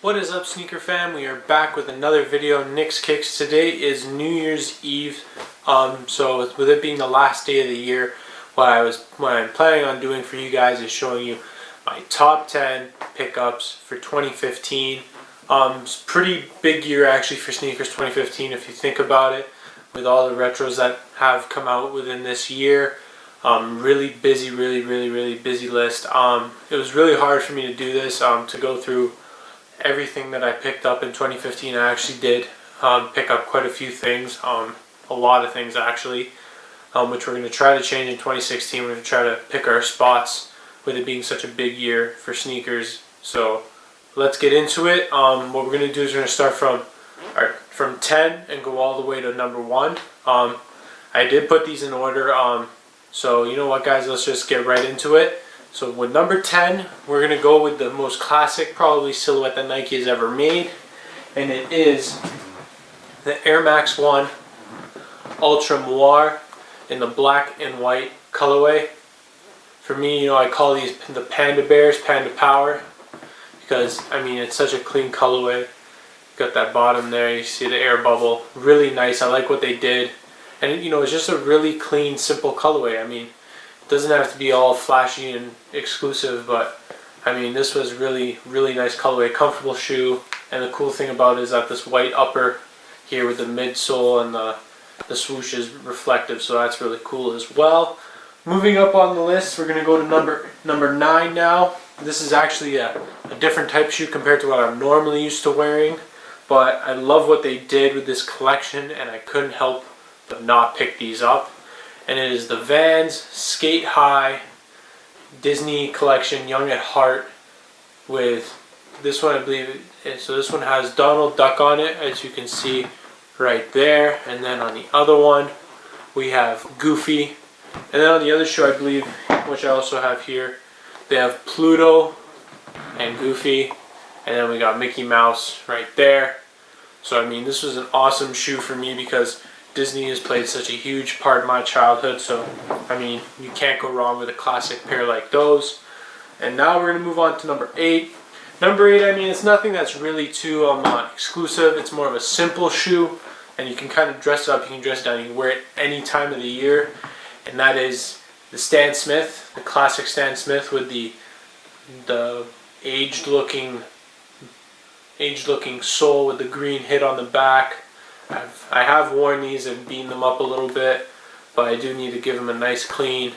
What is up, sneaker fam? We are back with another video, Nick's Kicks. Today is New Year's Eve, so with it being the last day of the year, what I'm planning on doing for you guys is showing you my top 10 pickups for 2015. It's a pretty big year actually for sneakers, 2015, if you think about it, with all the retros that have come out within this year. Really busy, really busy list. It was really hard for me to do this, to go through everything that I picked up in 2015. I actually did pick up quite a few things, a lot of things actually, which we're going to try to change in 2016. We're going to try to pick our spots with it being such a big year for sneakers. So let's get into it. What we're going to do is we're going to start from 10 and go all the way to number 1. I did put these in order, so you know what, guys, let's just get right into it. So with number 10, we're going to go with the most classic probably silhouette that Nike has ever made, and it is the Air Max 1 Ultra Noir in the black and white colorway. For me, you know, I call these the Panda Bears, Panda Power, because I mean it's such a clean colorway. Got that bottom there, you see the air bubble, really nice. I like what they did, and you know, it's just a really clean, simple colorway. I mean, doesn't have to be all flashy and exclusive, but I mean, this was really nice colorway, comfortable shoe. And the cool thing about it is that this white upper here with the midsole and the swoosh is reflective, so that's really cool as well. Moving up on the list, we're gonna go to number 9 now. This is actually a different type of shoe compared to what I'm normally used to wearing, but I love what they did with this collection, and I couldn't help but not pick these up. And it is the Vans Skate High Disney Collection Young at Heart, with this one, I believe. So this one has Donald Duck on it, as you can see right there. And then on the other one, we have Goofy. And then on the other shoe, I believe, which I also have here, they have Pluto and Goofy. And then we got Mickey Mouse right there. So I mean, this was an awesome shoe for me because Disney has played such a huge part of my childhood, so I mean, you can't go wrong with a classic pair like those. And now we're going to move on to number 8. Number 8, I mean, it's nothing that's really too exclusive. It's more of a simple shoe, and you can kind of dress it up, you can dress it down, you can wear it any time of the year. And that is the Stan Smith, the classic Stan Smith with the aged looking sole with the green hit on the back. I have worn these and beaten them up a little bit, but I do need to give them a nice clean.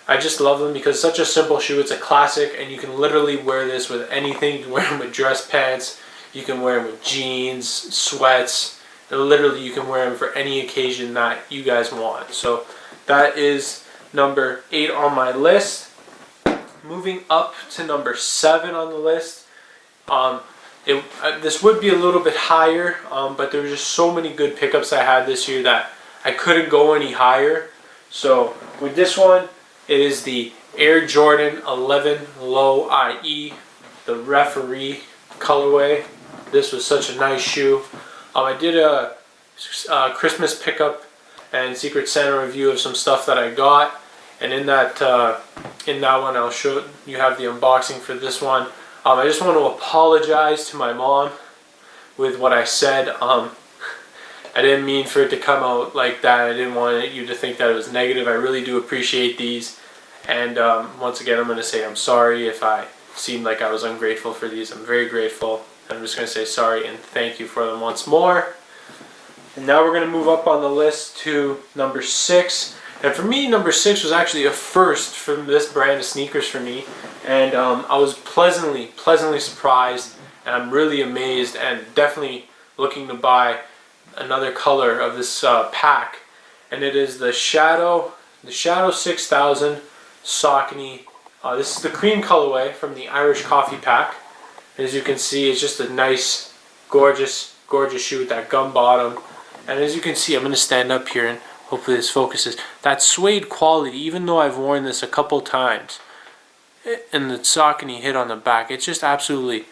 I just love them because it's such a simple shoe. It's a classic, and you can literally wear this with anything. You can wear them with dress pants, you can wear them with jeans, sweats, and literally you can wear them for any occasion that you guys want. So that is number 8 on my list. Moving up to number 7 on the list. This would be a little bit higher, but there were just so many good pickups I had this year that I couldn't go any higher. So with this one, it is the Air Jordan 11 Low IE, the referee colorway. This was such a nice shoe. I did a Christmas pickup and Secret Santa review of some stuff that I got, and in that one, I'll show you have the unboxing for this one. I just want to apologize to my mom with what I said. I didn't mean for it to come out like that. I didn't want you to think that it was negative. I really do appreciate these. And once again, I'm going to say I'm sorry if I seemed like I was ungrateful for these. I'm very grateful. I'm just going to say sorry and thank you for them once more. And now we're going to move up on the list to number 6. And for me, number 6 was actually a first from this brand of sneakers for me. And I was pleasantly surprised, and I'm really amazed and definitely looking to buy another color of this pack. And it is the Shadow 6000 Saucony. This is the cream colorway from the Irish Coffee pack. As you can see, it's just a nice, gorgeous shoe with that gum bottom. And as you can see, I'm going to stand up here and hopefully this focuses. That suede quality, even though I've worn this a couple times, and the Saucony hit on the back, it's just absolutely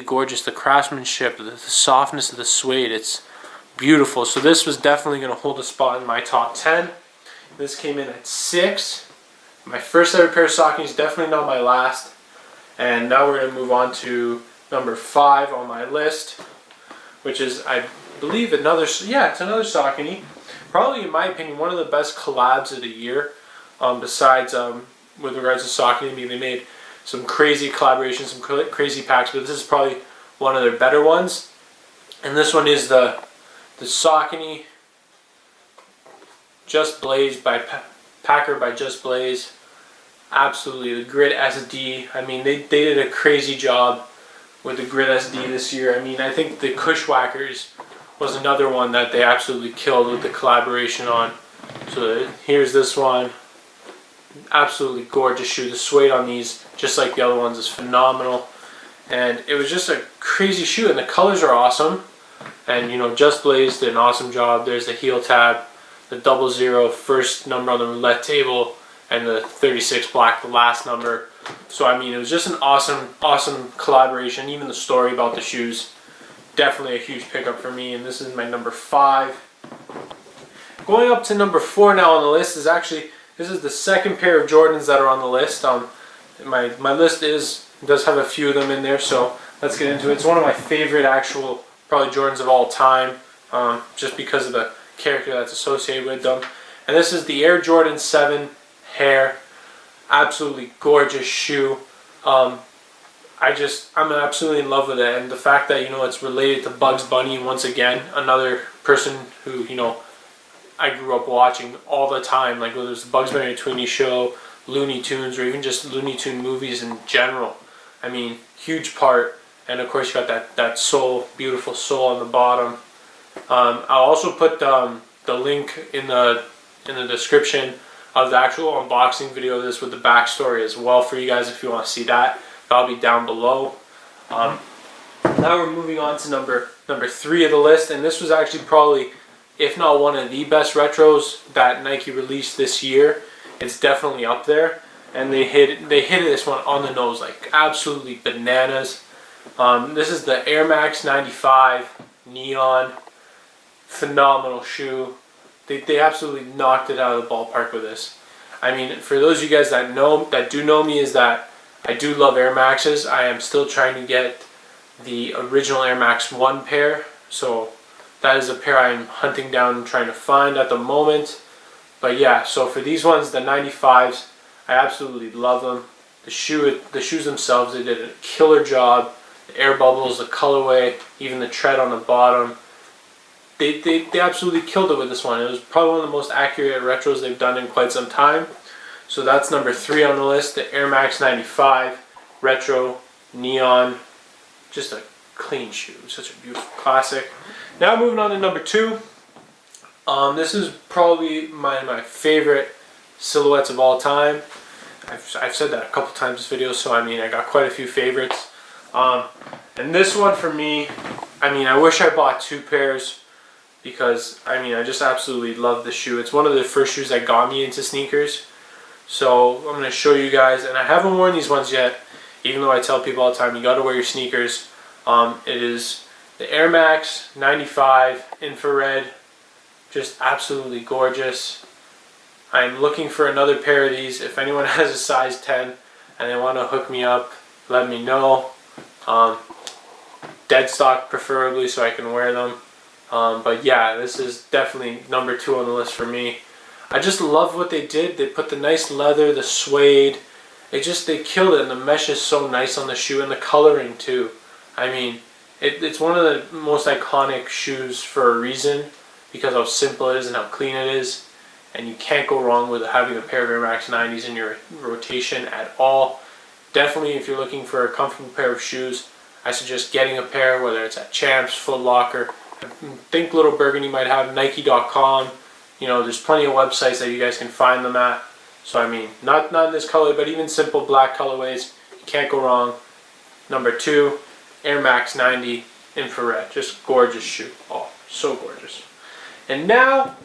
gorgeous. The craftsmanship, the softness of the suede, it's beautiful. So this was definitely going to hold a spot in my top 10. This came in at 6. My first ever pair of Sauconys, definitely not my last. And now we're going to move on to number 5 on my list, which is, I believe, it's another Saucony. Probably, in my opinion, one of the best collabs of the year. Besides, with regards to Saucony, I mean, they made some crazy collaborations, some crazy packs, but this is probably one of their better ones. And this one is the Saucony Just Blaze by Packer by Just Blaze. Absolutely, the Grit SD. I mean, they did a crazy job with the Grit SD this year. I mean, I think the Cushwackers was another one that they absolutely killed with the collaboration on. So here's this one. Absolutely gorgeous shoe. The suede on these, just like the other ones, is phenomenal. And it was just a crazy shoe, and the colors are awesome. And you know, Just Blaze did an awesome job. There's the heel tab, the 00 first number on the roulette table, and the 36 black, the last number. So I mean, it was just an awesome collaboration. Even the story about the shoes, definitely a huge pickup for me. And this is my number 5. Going up to number 4 now on the list is actually, this is the second pair of Jordans that are on the list. My list does have a few of them in there, so let's get into it. It's one of my favorite actual probably Jordans of all time, just because of the character that's associated with them. And this is the Air Jordan 7 Hair. Absolutely gorgeous shoe. I'm absolutely in love with it, and the fact that, you know, it's related to Bugs Bunny, once again, another person who, you know, I grew up watching all the time, like whether it's the Bugs Bunny or Tweenie show, Looney Tunes, or even just Looney Tune movies in general. I mean, huge part. And of course you got that sole, beautiful sole on the bottom. I'll also put the link in the description of the actual unboxing video of this with the backstory as well for you guys if you want to see that. That'll be down below. Now we're moving on to number 3 of the list, and this was actually probably, if not one of the best retros that Nike released this year. It's definitely up there, and they hit this one on the nose, like absolutely bananas. This is the Air Max 95 Neon. Phenomenal shoe. They absolutely knocked it out of the ballpark with this. I mean, for those of you guys that do know me, is that I do love Air Maxes. I am still trying to get the original Air Max 1 pair, so that is a pair I'm hunting down and trying to find at the moment. But yeah, so for these ones, the 95s, I absolutely love them. The shoes themselves, they did a killer job. The air bubbles, the colorway, even the tread on the bottom. They absolutely killed it with this one. It was probably one of the most accurate retros they've done in quite some time. So that's number 3 on the list, the Air Max 95 Retro Neon. Just a clean shoe, such a beautiful classic. Now moving on to number 2. This is probably my favorite silhouettes of all time. I've said that a couple times in this video, so I mean, I got quite a few favorites. And this one for me, I mean, I wish I bought 2 pairs, because I mean, I just absolutely love the shoe. It's one of the first shoes that got me into sneakers. So I'm going to show you guys, and I haven't worn these ones yet, even though I tell people all the time, you got to wear your sneakers. It is the Air Max 95 Infrared. Just absolutely gorgeous. I'm looking for another pair of these. If anyone has a size 10 and they want to hook me up, let me know. Dead stock preferably, so I can wear them. But yeah, this is definitely number 2 on the list for me. I just love what they did. They put the nice leather, the suede. They killed it, and the mesh is so nice on the shoe, and the coloring too. I mean, it's one of the most iconic shoes for a reason, because how simple it is and how clean it is. And you can't go wrong with having a pair of Air Max 90s in your rotation at all. Definitely, if you're looking for a comfortable pair of shoes, I suggest getting a pair, whether it's at Champs, Foot Locker. I think Little Burgundy might have Nike.com. You know, there's plenty of websites that you guys can find them at. So I mean, not in this color, but even simple black colorways, you can't go wrong. Number 2, Air Max 90 Infrared. Just gorgeous shoe. Oh, so gorgeous. And now,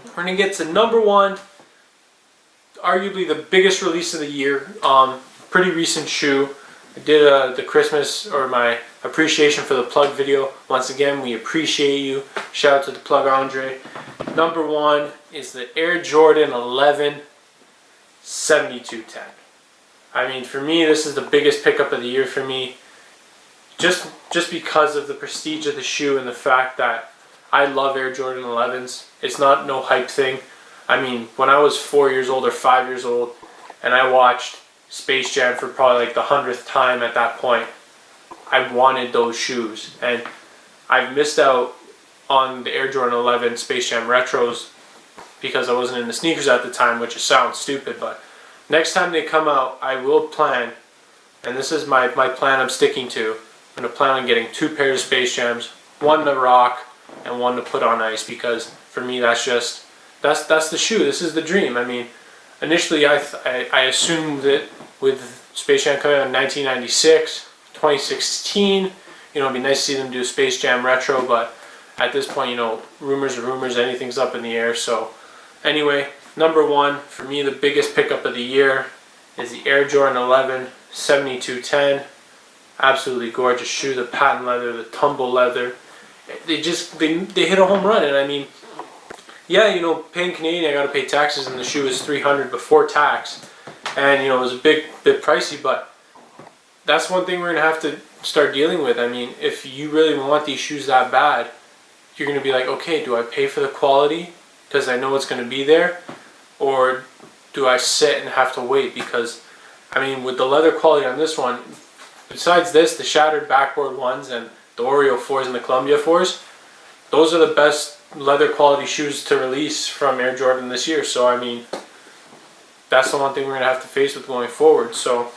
we're going to get to number 1. Arguably the biggest release of the year. Pretty recent shoe. I did the Christmas, or my appreciation for the plug video. Once again, we appreciate you. Shout out to the plug Andre. Number 1 is the Air Jordan 11 7210. I mean, for me, this is the biggest pickup of the year for me. just because of the prestige of the shoe and the fact that I love Air Jordan 11s. It's not no hype thing. I mean, when I was 4 years old or 5 years old, and I watched Space Jam for probably like the 100th time at that point, I wanted those shoes, and I've missed out on the Air Jordan 11 Space Jam Retros because I wasn't into sneakers at the time, which sounds stupid, but next time they come out, I will plan, and this is my plan I'm sticking to. I'm going to plan on getting 2 pairs of Space Jams, one to rock and one to put on ice, because for me that's the shoe. This is the dream. I mean, initially I assumed that with Space Jam coming out in 1996, 2016, it'd be nice to see them do a Space Jam retro, but at this point, rumors are rumors, anything's up in the air. So anyway, number one, for me, the biggest pickup of the year is the Air Jordan 11 7210. Absolutely gorgeous shoe, the patent leather, the tumble leather. They hit a home run, and I mean, yeah, paying Canadian, I gotta pay taxes, and the shoe is $300 before tax, and it was a bit pricey, but that's one thing we're gonna have to start dealing with. I mean, if you really want these shoes that bad, you're gonna be like, okay, do I pay for the quality because I know it's gonna be there, or do I sit and have to wait? Because I mean, with the leather quality on this one, besides this, the shattered backboard ones and the Oreo 4s and the Columbia 4s, those are the best leather quality shoes to release from Air Jordan this year. So I mean, that's the one thing we're gonna have to face with going forward. So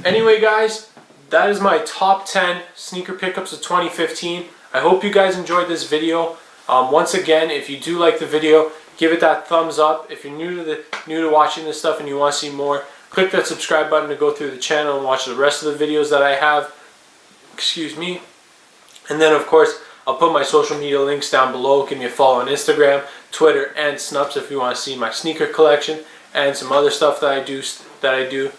anyway, guys, that is my top 10 sneaker pickups of 2015. I hope you guys enjoyed this video. Once again, if you do like the video, give it that thumbs up. If you're new to watching this stuff and you want to see more, click that subscribe button to go through the channel and watch the rest of the videos that I have. Excuse me. And then, of course, I'll put my social media links down below. Give me a follow on Instagram, Twitter, and Snups if you want to see my sneaker collection and some other stuff that I do.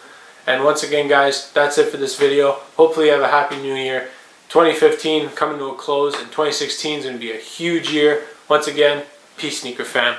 And once again, guys, that's it for this video. Hopefully you have a happy new year. 2015 coming to a close, and 2016 is going to be a huge year. Once again, peace, sneaker fam.